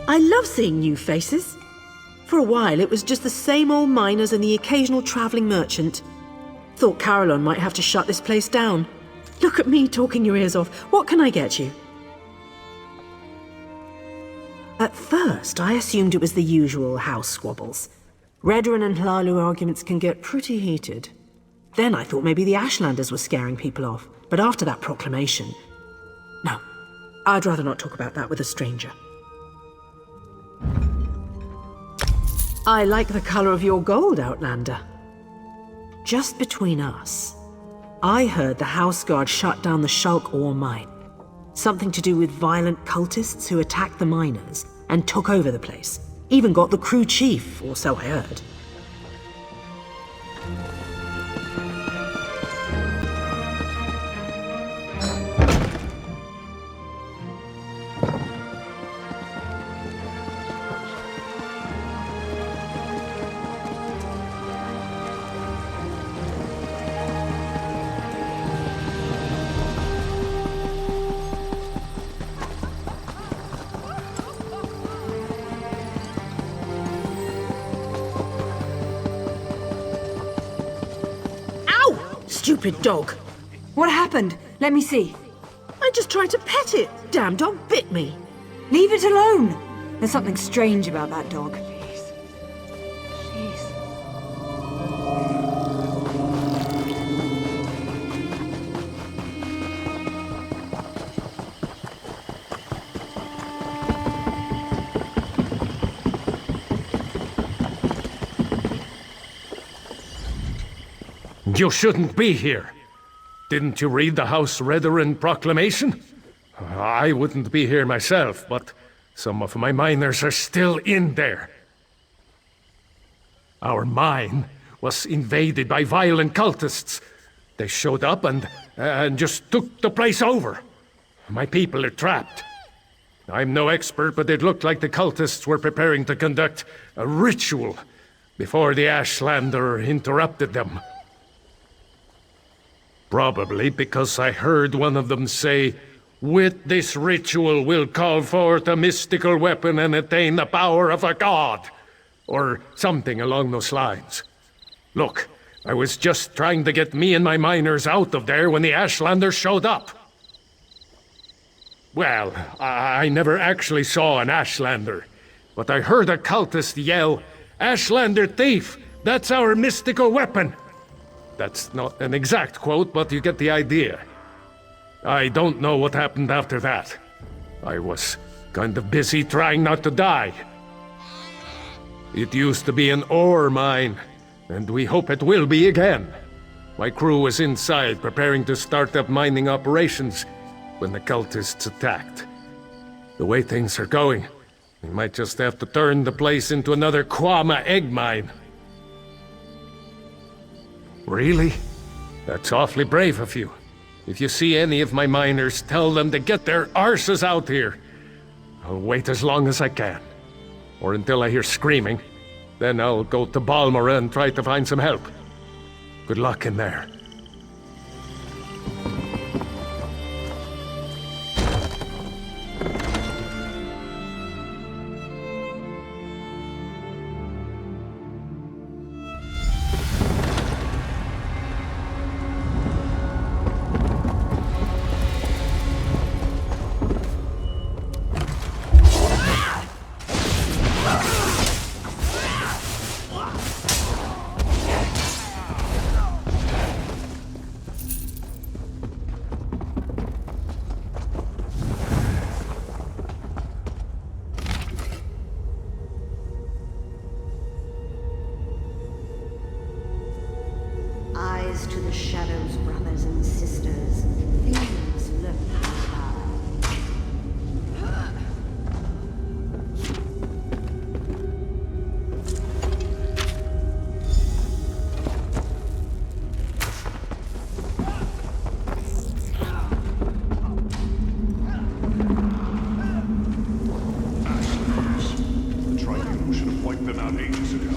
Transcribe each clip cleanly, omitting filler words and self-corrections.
I love seeing new faces. For a while, it was just the same old miners and the occasional travelling merchant. Thought Caroline might have to shut this place down. Look at me talking your ears off. What can I get you? At first, I assumed it was the usual house squabbles. Redoran and Hlalu arguments can get pretty heated. Then I thought maybe the Ashlanders were scaring people off. But after that proclamation... No, I'd rather not talk about that with a stranger. I like the colour of your gold, Outlander. Just between us, I heard the House Guard shut down the Shulk ore mine. Something to do with violent cultists who attacked the miners and took over the place. Even got the crew chief, or so I heard. Stupid dog. What happened? Let me see. I just tried to pet it. Damn dog bit me. Leave it alone. There's something strange about that dog. You shouldn't be here. Didn't you read the House Redoran proclamation? I wouldn't be here myself, but some of my miners are still in there. Our mine was invaded by violent cultists. They showed up and just took the place over. My people are trapped. I'm no expert, but it looked like the cultists were preparing to conduct a ritual before the Ashlander interrupted them. Probably because I heard one of them say, "With this ritual we'll call forth a mystical weapon and attain the power of a god," or something along those lines. Look, I was just trying to get me and my miners out of there when the Ashlander showed up. Well, I never actually saw an Ashlander, but I heard a cultist yell, "Ashlander thief! That's our mystical weapon!" That's not an exact quote, but you get the idea. I don't know what happened after that. I was kind of busy trying not to die. It used to be an ore mine, and we hope it will be again. My crew was inside preparing to start up mining operations when the cultists attacked. The way things are going, we might just have to turn the place into another Kwama egg mine. Really? That's awfully brave of you. If you see any of my miners, tell them to get their arses out here. I'll wait as long as I can. Or until I hear screaming. Then I'll go to Balmora and try to find some help. Good luck in there. Eyes to the shadows, brothers and sisters. Things lurk nearby. The Tribunal should have wiped them out ages ago.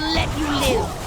to let you live.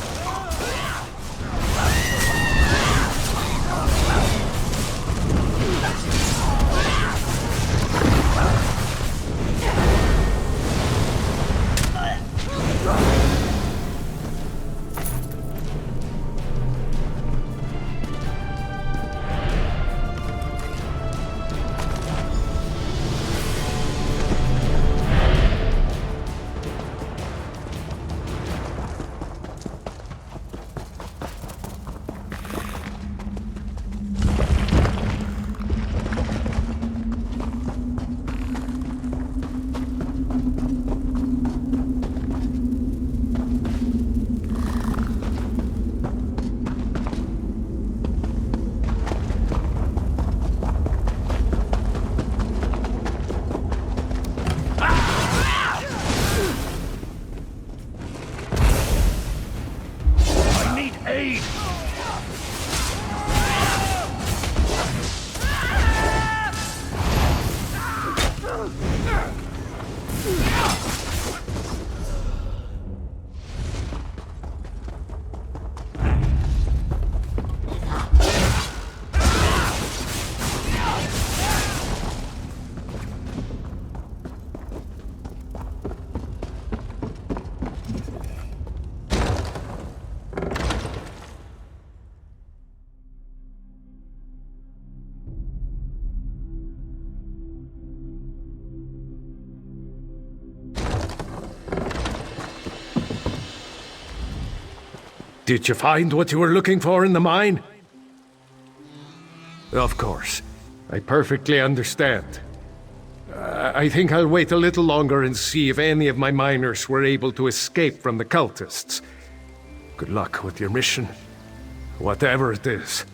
Did you find what you were looking for in the mine? Of course. I perfectly understand. I think I'll wait a little longer and see if any of my miners were able to escape from the cultists. Good luck with your mission, whatever it is.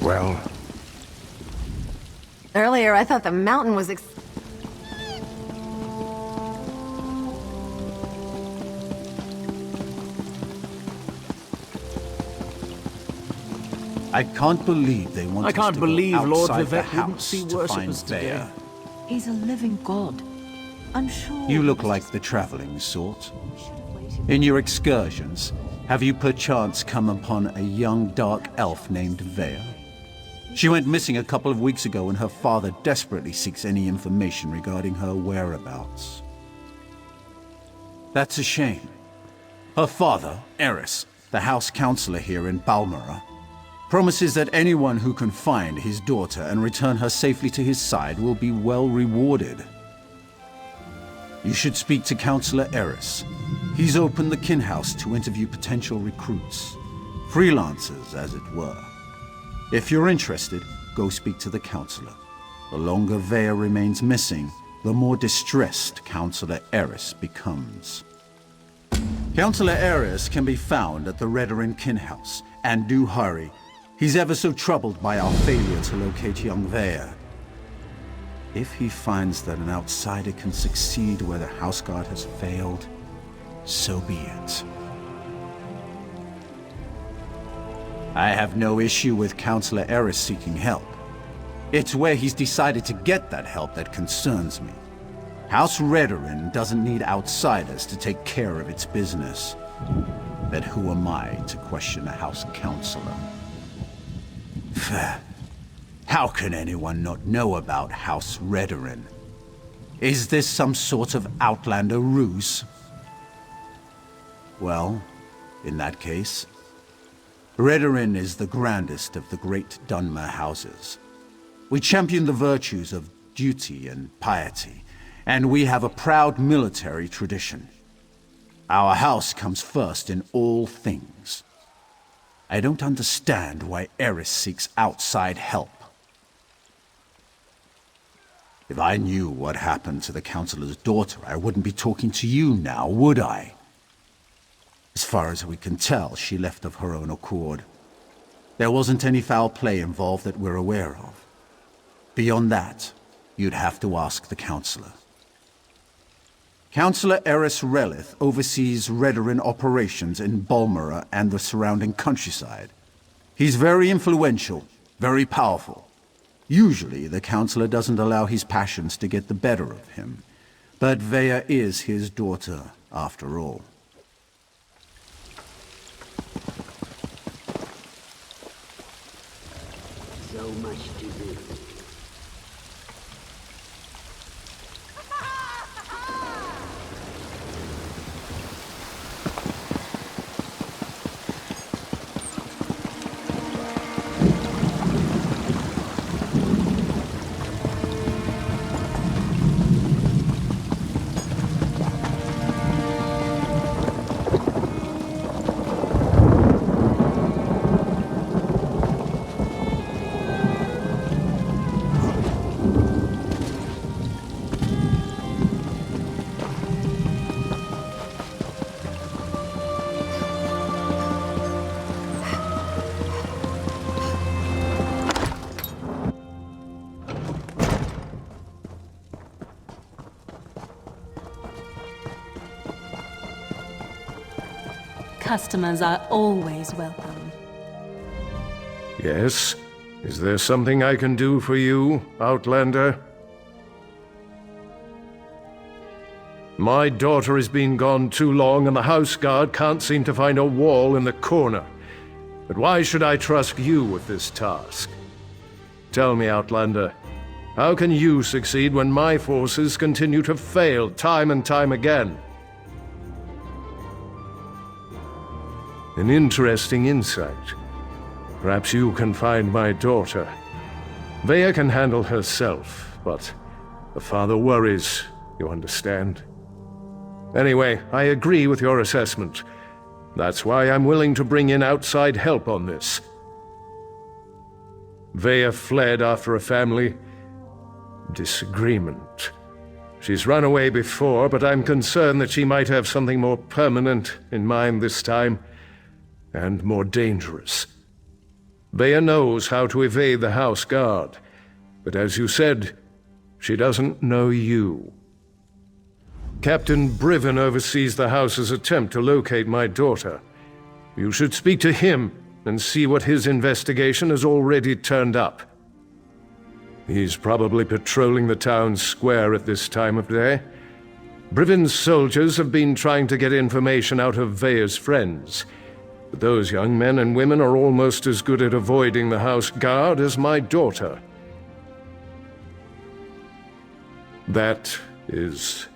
Well... Earlier, I thought the mountain was I can't believe they want I us can't to believe go Lord outside the Vivek wouldn't house see to worse of find us today. Vea. He's a living god. I'm sure... You look like the traveling sort. In your excursions, have you perchance come upon a young dark elf named Vea? She went missing a couple of weeks ago and her father desperately seeks any information regarding her whereabouts. That's a shame. Her father, Eris, the house counselor here in Balmora, promises that anyone who can find his daughter and return her safely to his side will be well rewarded. You should speak to Counselor Eris. He's opened the kin house to interview potential recruits. Freelancers, as it were. If you're interested, go speak to the counselor. The longer Vea remains missing, the more distressed Counselor Eris becomes. Counselor Eris can be found at the Redoran kin house, and do hurry. He's ever so troubled by our failure to locate young Vea. If he finds that an outsider can succeed where the House Guard has failed, so be it. I have no issue with Counselor Eris seeking help. It's where he's decided to get that help that concerns me. House Redoran doesn't need outsiders to take care of its business. But who am I to question a House Counselor? How can anyone not know about House Redoran? Is this some sort of Outlander ruse? Well, in that case, Redoran is the grandest of the great Dunmer houses. We champion the virtues of duty and piety, and we have a proud military tradition. Our house comes first in all things. I don't understand why Eris seeks outside help. If I knew what happened to the Councillor's daughter, I wouldn't be talking to you now, would I? As far as we can tell, she left of her own accord. There wasn't any foul play involved that we're aware of. Beyond that, you'd have to ask the Councillor. Councillor Eris Relith oversees Redoran operations in Balmora and the surrounding countryside. He's very influential, very powerful. Usually, the Councillor doesn't allow his passions to get the better of him. But Vea is his daughter, after all. So much to do. Customers are always welcome. Yes? Is there something I can do for you, Outlander? My daughter has been gone too long and the house guard can't seem to find a wall in the corner. But why should I trust you with this task? Tell me, Outlander, how can you succeed when my forces continue to fail time and time again? An interesting insight. Perhaps you can find my daughter. Vea can handle herself, but the father worries, you understand? Anyway, I agree with your assessment. That's why I'm willing to bring in outside help on this. Vea fled after a family disagreement. She's run away before, but I'm concerned that she might have something more permanent in mind this time. And more dangerous. Vea knows how to evade the house guard, but as you said, she doesn't know you. Captain Briven oversees the house's attempt to locate my daughter. You should speak to him and see what his investigation has already turned up. He's probably patrolling the town square at this time of day. Briven's soldiers have been trying to get information out of Vea's friends. But those young men and women are almost as good at avoiding the house guard as my daughter. That is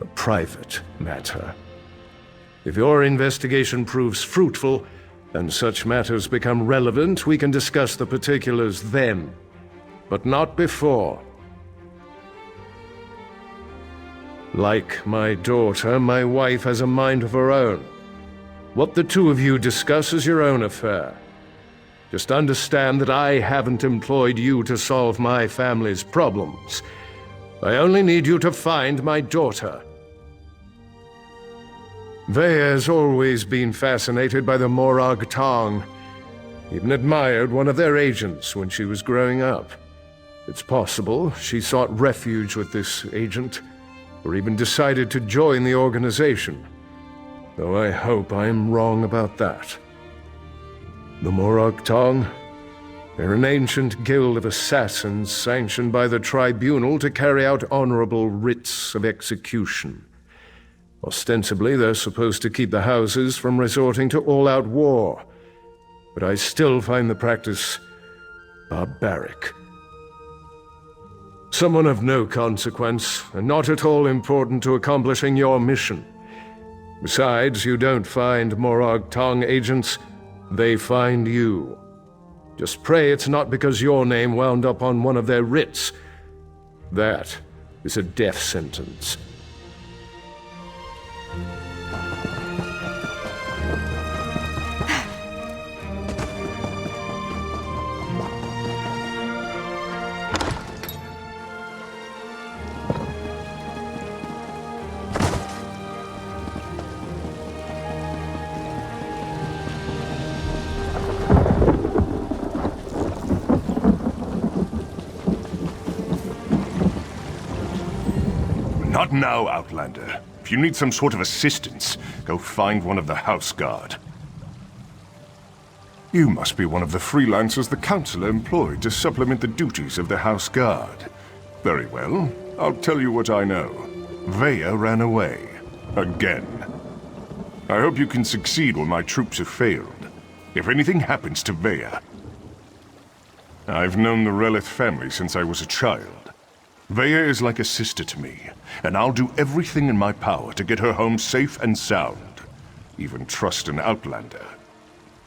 a private matter. If your investigation proves fruitful, and such matters become relevant, we can discuss the particulars then, but not before. Like my daughter, my wife has a mind of her own. What the two of you discuss is your own affair. Just understand that I haven't employed you to solve my family's problems. I only need you to find my daughter. Vea has always been fascinated by the Morag Tong. Even admired one of their agents when she was growing up. It's possible she sought refuge with this agent, or even decided to join the organization. Though I hope I'm wrong about that. The Morag Tong? They're an ancient guild of assassins sanctioned by the tribunal to carry out honorable writs of execution. Ostensibly, they're supposed to keep the houses from resorting to all-out war, but I still find the practice barbaric. Someone of no consequence, and not at all important to accomplishing your mission. Besides, you don't find Morag Tong agents, they find you. Just pray it's not because your name wound up on one of their writs. That is a death sentence. Not now, Outlander. If you need some sort of assistance, go find one of the House Guard. You must be one of the freelancers the Council employed to supplement the duties of the House Guard. Very well. I'll tell you what I know. Vea ran away. Again. I hope you can succeed when my troops have failed. If anything happens to Vea... I've known the Relith family since I was a child. Vea is like a sister to me, and I'll do everything in my power to get her home safe and sound. Even trust an Outlander.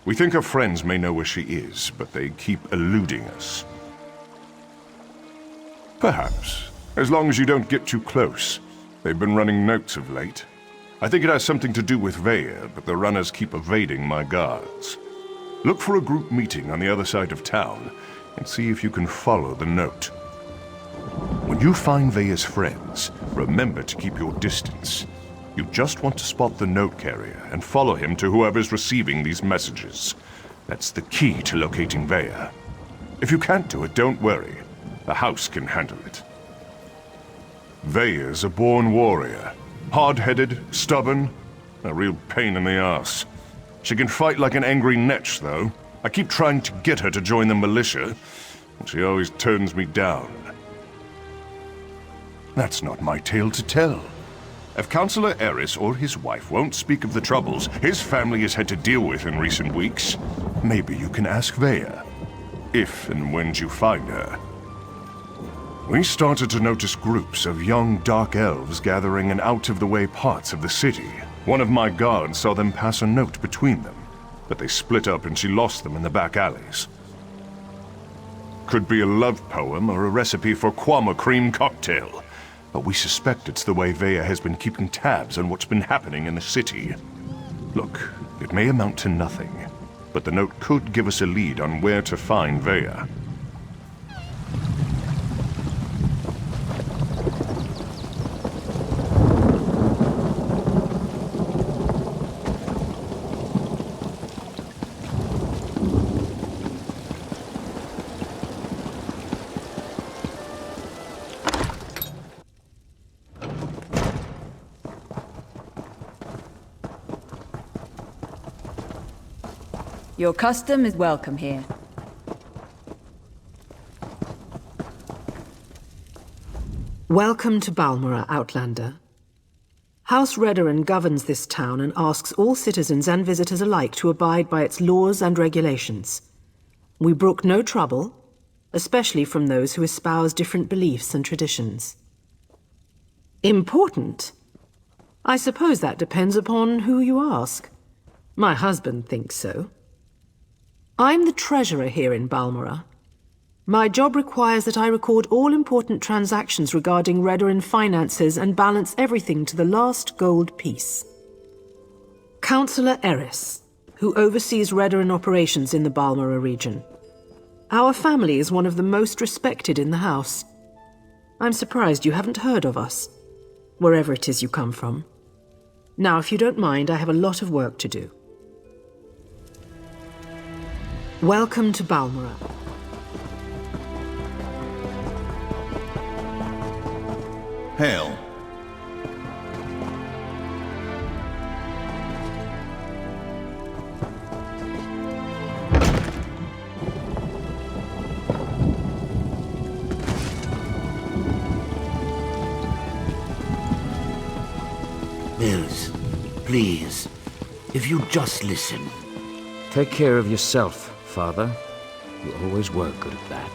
We think our friends may know where she is, but they keep eluding us. Perhaps, as long as you don't get too close. They've been running notes of late. I think it has something to do with Vea, but the runners keep evading my guards. Look for a group meeting on the other side of town, and see if you can follow the note. When you find Vea's friends, remember to keep your distance. You just want to spot the note carrier and follow him to whoever's receiving these messages. That's the key to locating Vea. If you can't do it, don't worry. The house can handle it. Vea's a born warrior. Hard-headed, stubborn, a real pain in the ass. She can fight like an angry netch, though. I keep trying to get her to join the militia, and she always turns me down. That's not my tale to tell. If Councillor Eris or his wife won't speak of the troubles his family has had to deal with in recent weeks, maybe you can ask Vea. If and when you find her. We started to notice groups of young dark elves gathering in out-of-the-way parts of the city. One of my guards saw them pass a note between them, but they split up and she lost them in the back alleys. Could be a love poem or a recipe for Kwama cream cocktail. But we suspect it's the way Vea has been keeping tabs on what's been happening in the city. Look, it may amount to nothing, but the note could give us a lead on where to find Vea. Your custom is welcome here. Welcome to Balmora, Outlander. House Redoran governs this town and asks all citizens and visitors alike to abide by its laws and regulations. We brook no trouble, especially from those who espouse different beliefs and traditions. Important? I suppose that depends upon who you ask. My husband thinks so. I'm the treasurer here in Balmora. My job requires that I record all important transactions regarding Redoran finances and balance everything to the last gold piece. Councillor Eris, who oversees Redoran operations in the Balmora region. Our family is one of the most respected in the house. I'm surprised you haven't heard of us, wherever it is you come from. Now, if you don't mind, I have a lot of work to do. Welcome to Balmora. Hail. Mills, please, if you just listen. Take care of yourself, Father. You always were good at that.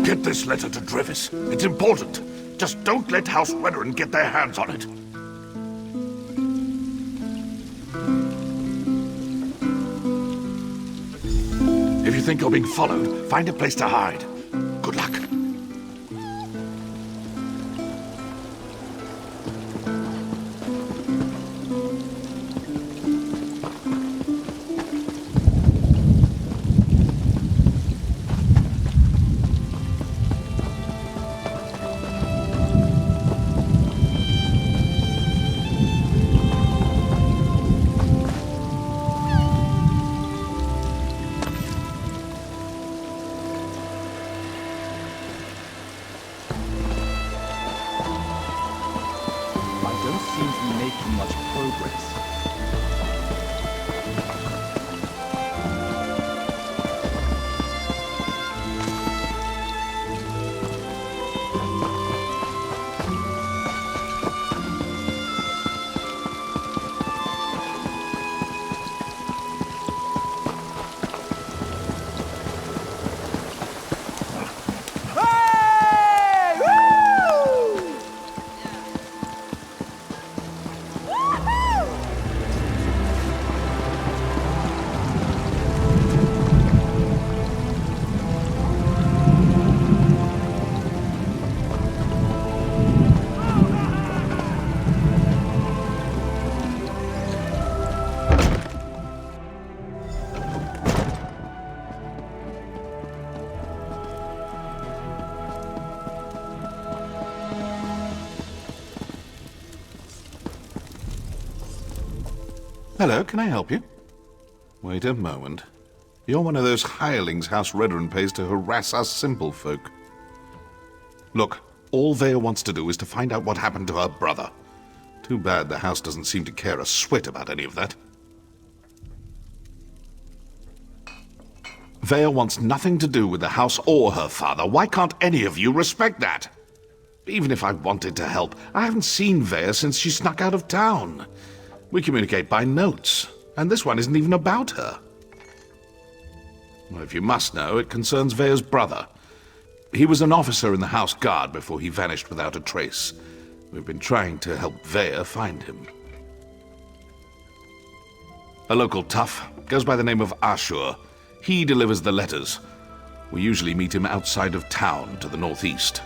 Get this letter to Drevis. It's important. Just don't let House Redoran get their hands on it. If you think you're being followed, find a place to hide. Good luck. Hello, can I help you? Wait a moment. You're one of those hirelings House Redoran pays to harass us simple folk. Look, all Vea wants to do is to find out what happened to her brother. Too bad the house doesn't seem to care a swit about any of that. Vea wants nothing to do with the house or her father. Why can't any of you respect that? Even if I wanted to help, I haven't seen Vea since she snuck out of town. We communicate by notes, and this one isn't even about her. Well, if you must know, it concerns Vea's brother. He was an officer in the House Guard before he vanished without a trace. We've been trying to help Vea find him. A local tough, goes by the name of Ashur. He delivers the letters. We usually meet him outside of town to the northeast.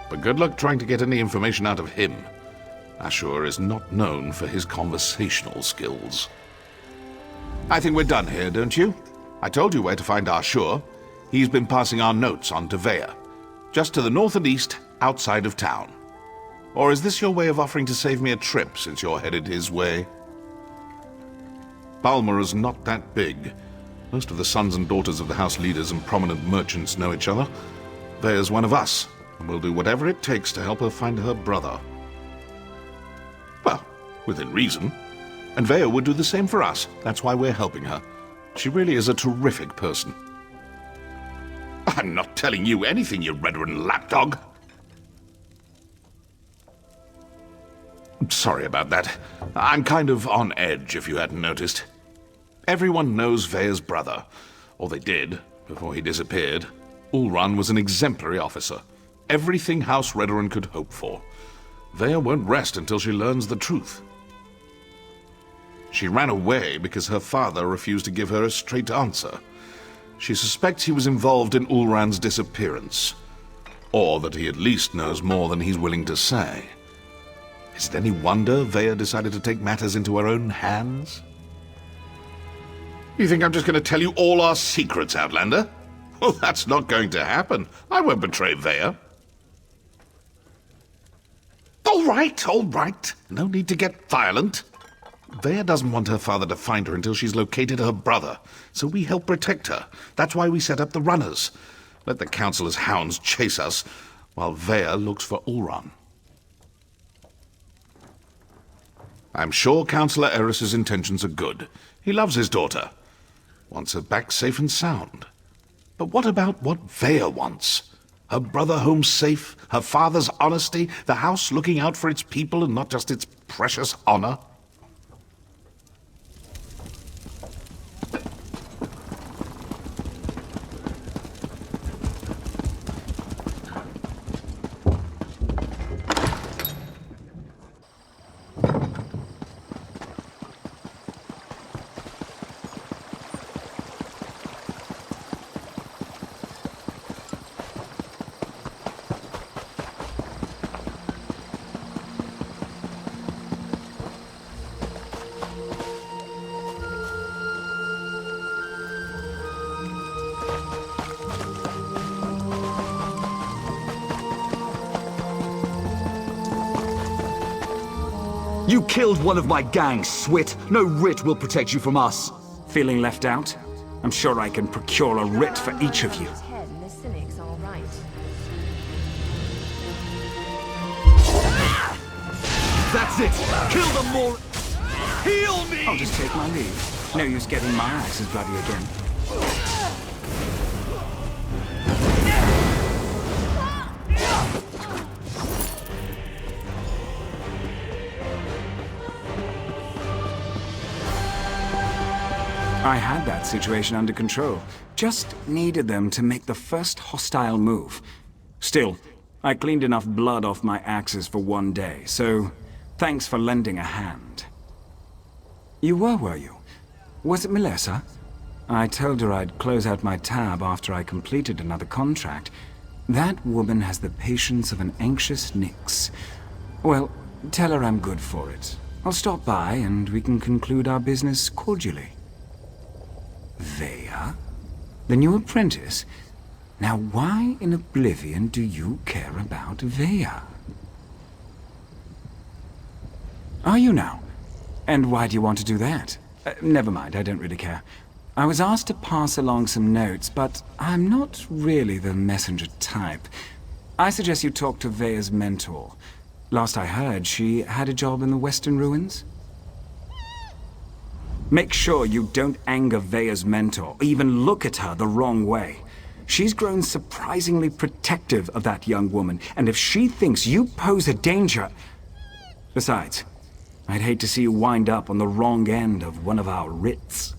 But good luck trying to get any information out of him. Ashur is not known for his conversational skills. I think we're done here, don't you? I told you where to find Ashur. He's been passing our notes on to Vea. Just to the north and east, outside of town. Or is this your way of offering to save me a trip, since you're headed his way? Balmora's not that big. Most of the sons and daughters of the house leaders and prominent merchants know each other. Vea's one of us, and we'll do whatever it takes to help her find her brother. Well, within reason. And Vea would do the same for us. That's why we're helping her. She really is a terrific person. I'm not telling you anything, you Redoran lapdog. Sorry about that. I'm kind of on edge, if you hadn't noticed. Everyone knows Vea's brother. Or they did, before he disappeared. Ulran was an exemplary officer. Everything House Redoran could hope for. Vea won't rest until she learns the truth. She ran away because her father refused to give her a straight answer. She suspects he was involved in Ulran's disappearance. Or that he at least knows more than he's willing to say. Is it any wonder Vea decided to take matters into her own hands? You think I'm just going to tell you all our secrets, Outlander? Well, that's not going to happen. I won't betray Vea. All right. No need to get violent. Vea doesn't want her father to find her until she's located her brother, so we help protect her. That's why we set up the runners. Let the Councilor's hounds chase us, while Vea looks for Ulran. I'm sure Councillor Eris's intentions are good. He loves his daughter. Wants her back safe and sound. But what about what Vea wants? Her brother home safe, her father's honesty, the house looking out for its people and not just its precious honor? You killed one of my gang, Swit. No writ will protect you from us. Feeling left out? I'm sure I can procure a writ for each of you. That's it! Kill them more! Heal me! I'll just take my leave. No use getting my axes bloody again. I had that situation under control. Just needed them to make the first hostile move. Still, I cleaned enough blood off my axes for one day, so thanks for lending a hand. You were you? Was it Melissa? I told her I'd close out my tab after I completed another contract. That woman has the patience of an anxious Nyx. Well, tell her I'm good for it. I'll stop by and we can conclude our business cordially. Vea? The new apprentice? Now why in Oblivion do you care about Vea? Are you now? And why do you want to do that? Never mind, I don't really care. I was asked to pass along some notes, but I'm not really the messenger type. I suggest you talk to Vea's mentor. Last I heard, she had a job in the Western Ruins. Make sure you don't anger Vea's mentor, even look at her the wrong way. She's grown surprisingly protective of that young woman, and if she thinks you pose a danger... Besides, I'd hate to see you wind up on the wrong end of one of our writs.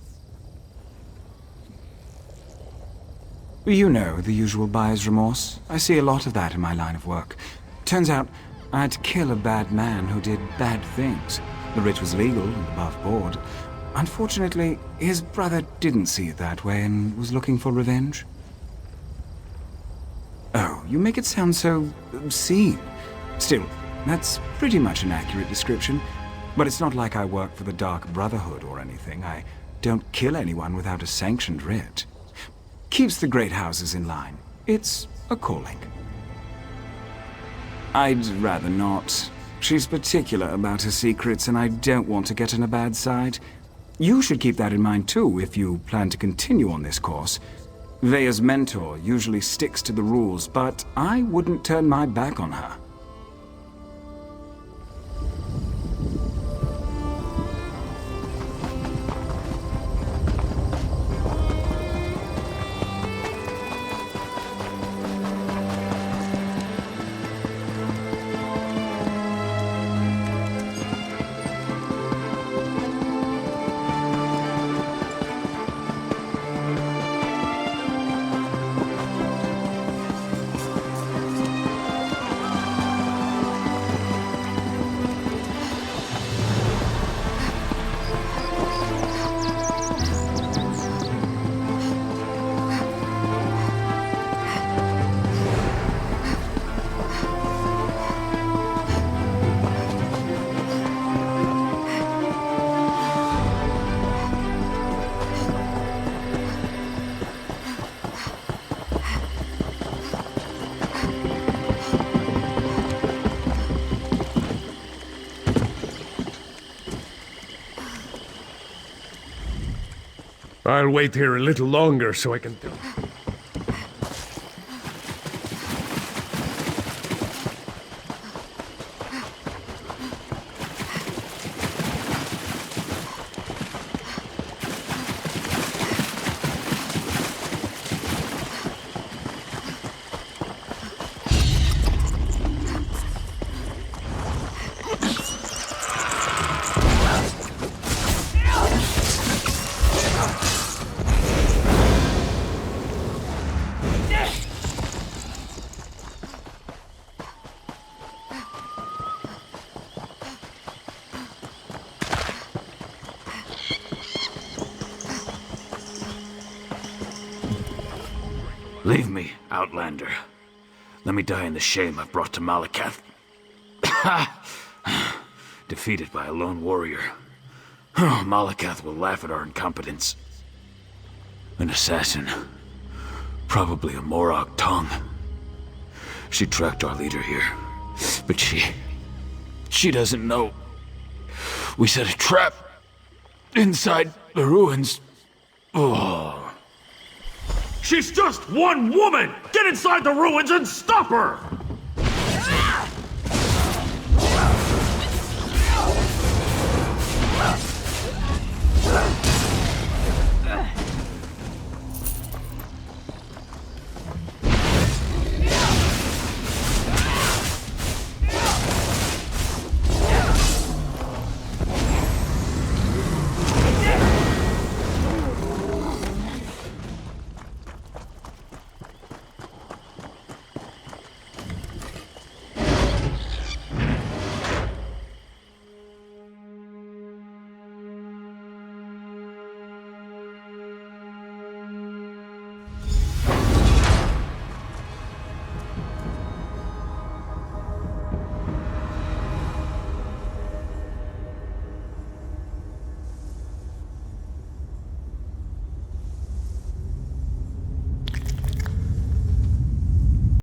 You know, the usual buyer's remorse. I see a lot of that in my line of work. Turns out, I had to kill a bad man who did bad things. The writ was legal and above board. Unfortunately, his brother didn't see it that way and was looking for revenge. Oh, you make it sound so obscene. Still, that's pretty much an accurate description. But it's not like I work for the Dark Brotherhood or anything. I don't kill anyone without a sanctioned writ. Keeps the great houses in line. It's a calling. I'd rather not. She's particular about her secrets, and I don't want to get on a bad side. You should keep that in mind too if you plan to continue on this course. Vea's mentor usually sticks to the rules, but I wouldn't turn my back on her. I'll wait here a little longer so I can... Leave me, Outlander. Let me die in the shame I've brought to Malakath. Defeated by a lone warrior. Malakath will laugh at our incompetence. An assassin. Probably a Morag tongue. She tracked our leader here. But she doesn't know. We set a trap inside the ruins. Oh. She's just one woman! Get inside the ruins and stop her!